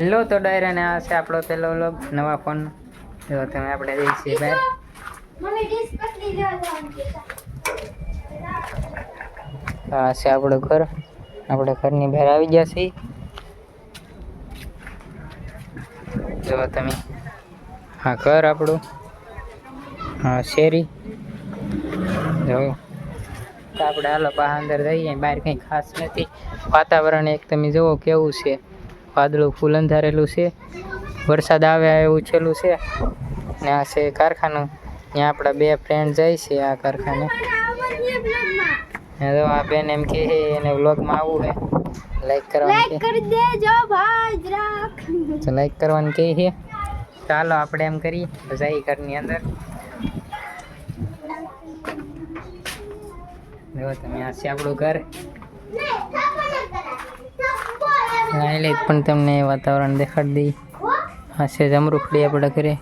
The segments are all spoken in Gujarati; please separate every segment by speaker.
Speaker 1: હેલો તો ડાયરા ને આ છે આપણો પેલો વ્લોગ નવા ફોન જો તમે આપણે જઈ છીએ બહાર આ છે આપણું ઘર આપણે ઘરની બહાર આવી ગયા છીએ જો તમે હા ઘર આપણું હા શેરી જો તો આપણે હાલો બહાર અંદર જઈએ બહાર કંઈ ખાસ નથી વાતાવરણ એક તમે જુઓ કેવું છે વાદળું ફૂલ અંધારેલું છે વરસાદ આવે એવું છેલ્લું છે ને આ છે કારખાનું ત્યાં આપણા બે ફ્રેન્ડ જાય છે આ કારખાને તો આ બેન એમ કે એને વ્લોગમાં આવવું છે લાઈક કરવાનું કરી દેજો ભાઈ જરાક તો લાઈક કરવાનું કહે છે ચાલો આપણે એમ કરીએ જઈ ઘરની અંદર જો તમે આ છે આપણું ઘર એટલે પણ તમને વાતાવરણ દેખાડી દઈ આ છે જમરૂખડી આપણા ઘરે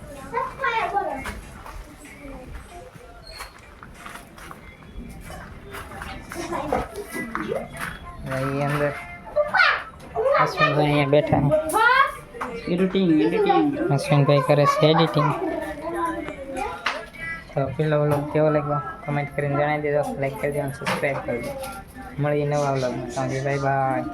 Speaker 1: અંદર અશ્વિનભાઈ અહીંયા બેઠા અશ્વિનભાઈ કરે છે એડિટિંગ તો પેલો વ્લોગ કેવો લાગ્યો કમેન્ટ કરીને જણાવી દેજો લાઈક કરી દેજો સબસ્ક્રાઈબ કરી દો મળીએ નવા વ્લોગમાં બાય બાય